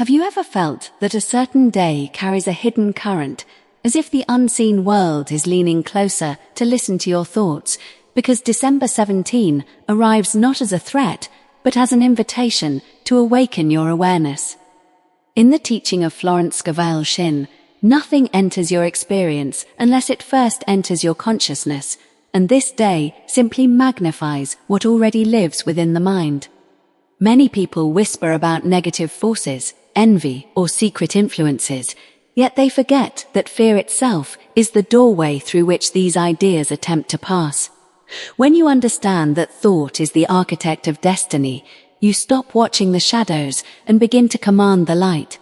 Have you ever felt that a certain day carries a hidden current, as if the unseen world is leaning closer to listen to your thoughts, because December 17 arrives not as a threat, but as an invitation to awaken your awareness? In the teaching of Florence Scovel Shinn, nothing enters your experience unless it first enters your consciousness, and this day simply magnifies what already lives within the mind. Many people whisper about negative forces, envy, or secret influences, yet they forget that fear itself is the doorway through which these ideas attempt to pass. When you understand that thought is the architect of destiny, you stop watching the shadows and begin to command the light.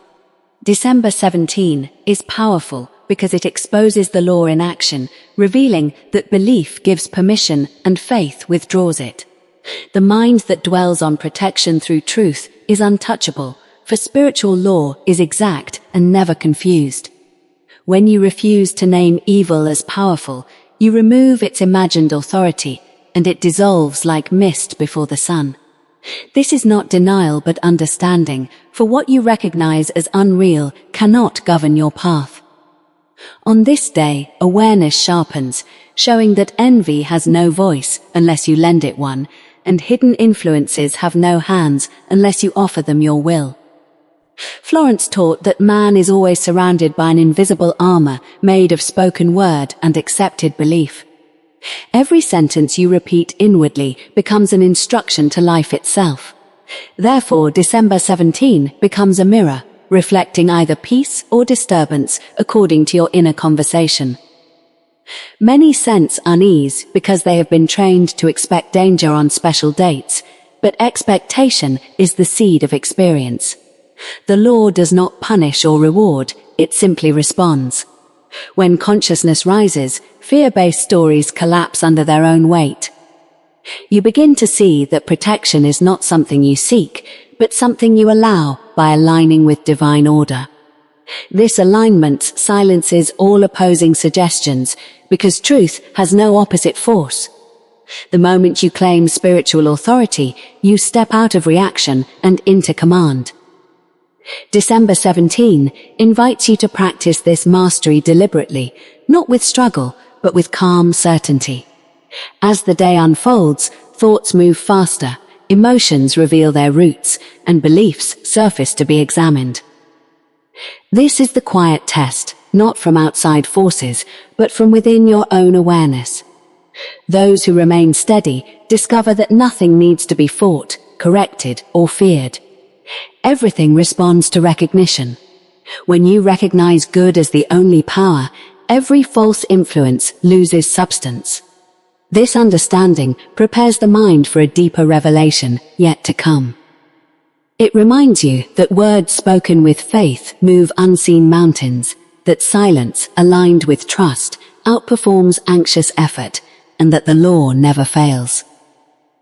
December 17 is powerful because it exposes the law in action, revealing that belief gives permission and faith withdraws it. The mind that dwells on protection through truth is untouchable, for spiritual law is exact and never confused. When you refuse to name evil as powerful, you remove its imagined authority, and it dissolves like mist before the sun. This is not denial but understanding, for what you recognize as unreal cannot govern your path. On this day, awareness sharpens, showing that envy has no voice unless you lend it one, and hidden influences have no hands unless you offer them your will. Florence taught that man is always surrounded by an invisible armor made of spoken word and accepted belief. Every sentence you repeat inwardly becomes an instruction to life itself. Therefore, December 17 becomes a mirror, reflecting either peace or disturbance according to your inner conversation. Many sense unease because they have been trained to expect danger on special dates, but expectation is the seed of experience. The law does not punish or reward, it simply responds. When consciousness rises, fear-based stories collapse under their own weight. You begin to see that protection is not something you seek, but something you allow by aligning with divine order. This alignment silences all opposing suggestions because truth has no opposite force. The moment you claim spiritual authority, you step out of reaction and into command. December 17 invites you to practice this mastery deliberately, not with struggle, but with calm certainty. As the day unfolds, thoughts move faster, emotions reveal their roots, and beliefs surface to be examined. This is the quiet test, not from outside forces, but from within your own awareness. Those who remain steady discover that nothing needs to be fought, corrected, or feared. Everything responds to recognition. When you recognize good as the only power, every false influence loses substance. This understanding prepares the mind for a deeper revelation yet to come. It reminds you that words spoken with faith move unseen mountains, that silence aligned with trust outperforms anxious effort, and that the law never fails.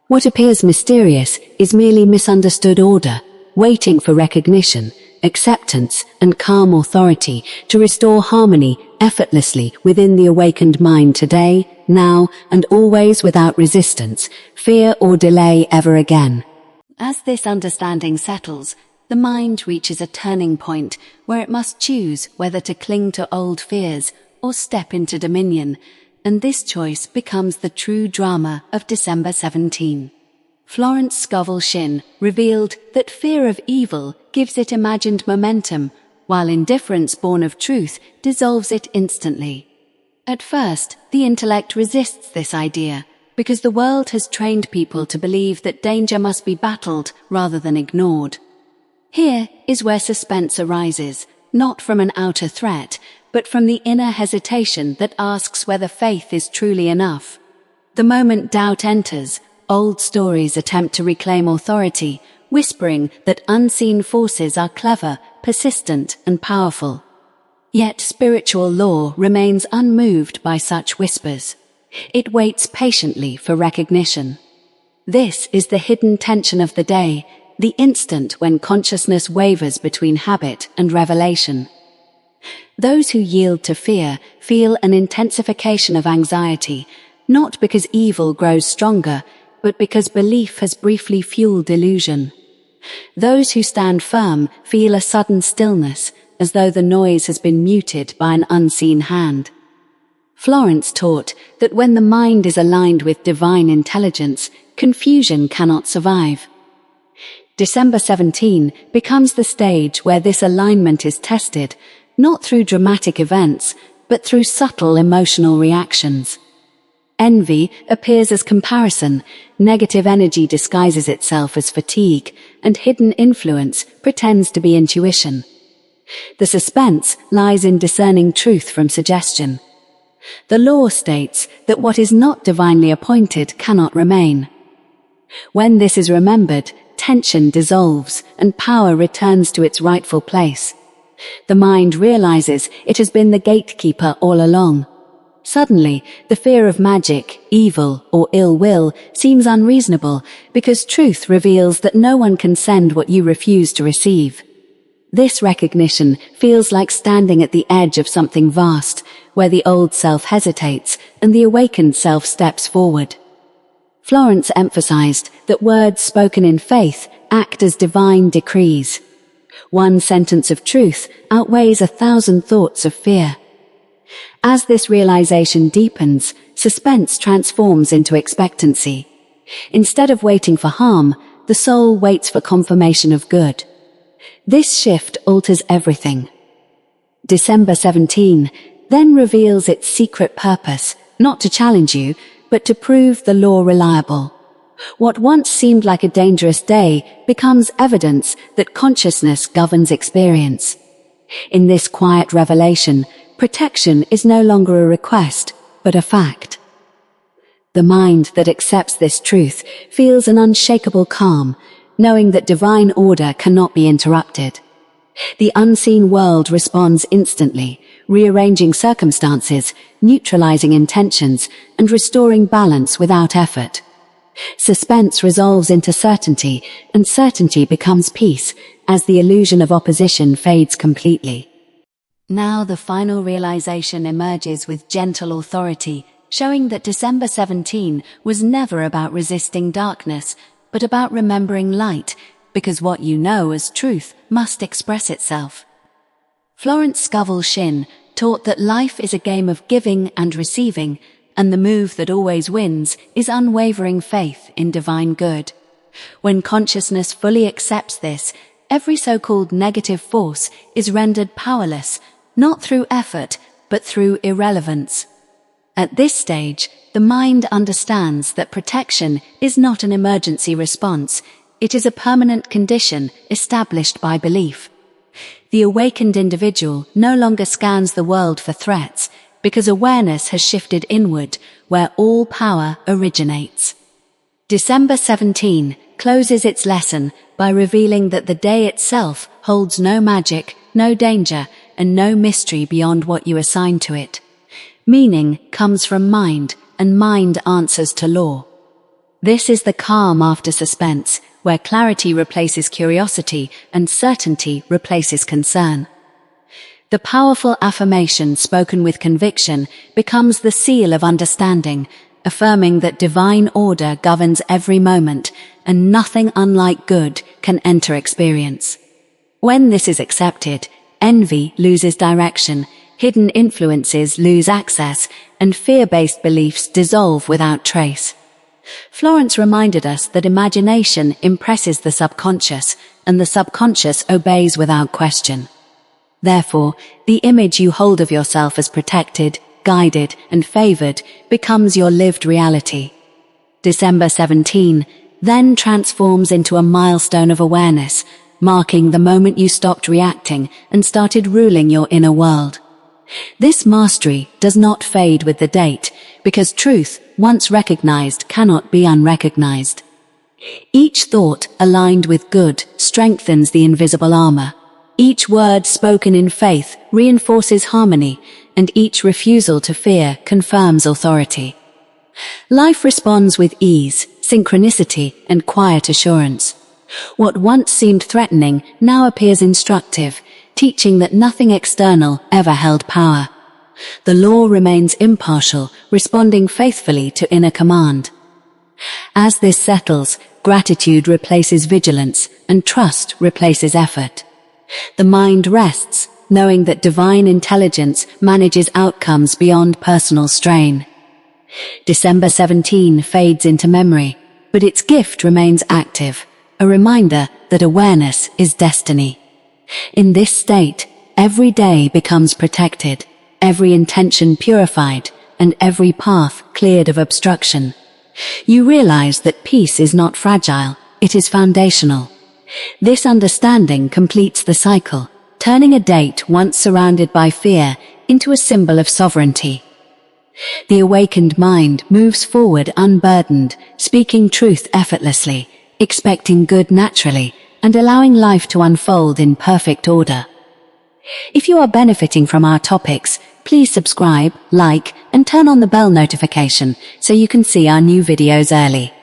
What appears mysterious is merely misunderstood order, waiting for recognition, acceptance, and calm authority to restore harmony effortlessly within the awakened mind today, now, and always without resistance, fear, or delay ever again. As this understanding settles, the mind reaches a turning point where it must choose whether to cling to old fears or step into dominion, and this choice becomes the true drama of December 17. Florence Scovel Shinn revealed that fear of evil gives it imagined momentum, while indifference born of truth dissolves it instantly. At first, the intellect resists this idea, because the world has trained people to believe that danger must be battled rather than ignored. Here is where suspense arises, not from an outer threat, but from the inner hesitation that asks whether faith is truly enough. The moment doubt enters, old stories attempt to reclaim authority, whispering that unseen forces are clever, persistent, and powerful. Yet spiritual law remains unmoved by such whispers. It waits patiently for recognition. This is the hidden tension of the day, the instant when consciousness wavers between habit and revelation. Those who yield to fear feel an intensification of anxiety, not because evil grows stronger, but because belief has briefly fueled illusion. Those who stand firm feel a sudden stillness, as though the noise has been muted by an unseen hand. Florence taught that when the mind is aligned with divine intelligence, confusion cannot survive. December 17 becomes the stage where this alignment is tested, not through dramatic events, but through subtle emotional reactions. Envy appears as comparison, negative energy disguises itself as fatigue, and hidden influence pretends to be intuition. The suspense lies in discerning truth from suggestion. The law states that what is not divinely appointed cannot remain. When this is remembered, tension dissolves and power returns to its rightful place. The mind realizes it has been the gatekeeper all along. Suddenly, the fear of magic, evil, or ill will seems unreasonable because truth reveals that no one can send what you refuse to receive. This recognition feels like standing at the edge of something vast, where the old self hesitates and the awakened self steps forward. Florence emphasized that words spoken in faith act as divine decrees. One sentence of truth outweighs 1,000 thoughts of fear. As this realization deepens, suspense transforms into expectancy. Instead of waiting for harm, the soul waits for confirmation of good. This shift alters everything. December 17 then reveals its secret purpose, not to challenge you, but to prove the law reliable. What once seemed like a dangerous day becomes evidence that consciousness governs experience. In this quiet revelation, protection is no longer a request, but a fact. The mind that accepts this truth feels an unshakable calm, knowing that divine order cannot be interrupted. The unseen world responds instantly, rearranging circumstances, neutralizing intentions, and restoring balance without effort. Suspense resolves into certainty, and certainty becomes peace, as the illusion of opposition fades completely. Now the final realization emerges with gentle authority, showing that December 17 was never about resisting darkness, but about remembering light, because what you know as truth must express itself. Florence Scovel Shinn taught that life is a game of giving and receiving, and the move that always wins is unwavering faith in divine good. When consciousness fully accepts this, every so-called negative force is rendered powerless, not through effort, but through irrelevance. At this stage, the mind understands that protection is not an emergency response, it is a permanent condition established by belief. The awakened individual no longer scans the world for threats, because awareness has shifted inward, where all power originates. December 17 closes its lesson by revealing that the day itself holds no magic, no danger, and no mystery beyond what you assign to it. Meaning comes from mind, and mind answers to law. This is the calm after suspense, where clarity replaces curiosity and certainty replaces concern. The powerful affirmation spoken with conviction becomes the seal of understanding, affirming that divine order governs every moment and nothing unlike good can enter experience. When this is accepted, envy loses direction, hidden influences lose access, and fear-based beliefs dissolve without trace. Florence reminded us that imagination impresses the subconscious, and the subconscious obeys without question. Therefore, the image you hold of yourself as protected, guided, and favored becomes your lived reality. December 17 then transforms into a milestone of awareness, marking the moment you stopped reacting and started ruling your inner world. This mastery does not fade with the date, because truth, once recognized, cannot be unrecognized. Each thought aligned with good strengthens the invisible armor. Each word spoken in faith reinforces harmony, and each refusal to fear confirms authority. Life responds with ease, synchronicity, and quiet assurance. What once seemed threatening now appears instructive, teaching that nothing external ever held power. The law remains impartial, responding faithfully to inner command. As this settles, gratitude replaces vigilance, and trust replaces effort. The mind rests, knowing that divine intelligence manages outcomes beyond personal strain. December 17 fades into memory, but its gift remains active, a reminder that awareness is destiny. In this state, every day becomes protected, every intention purified, and every path cleared of obstruction. You realize that peace is not fragile, it is foundational. This understanding completes the cycle, turning a date once surrounded by fear into a symbol of sovereignty. The awakened mind moves forward unburdened, speaking truth effortlessly, expecting good naturally, and allowing life to unfold in perfect order. If you are benefiting from our topics, please subscribe, like, and turn on the bell notification so you can see our new videos early.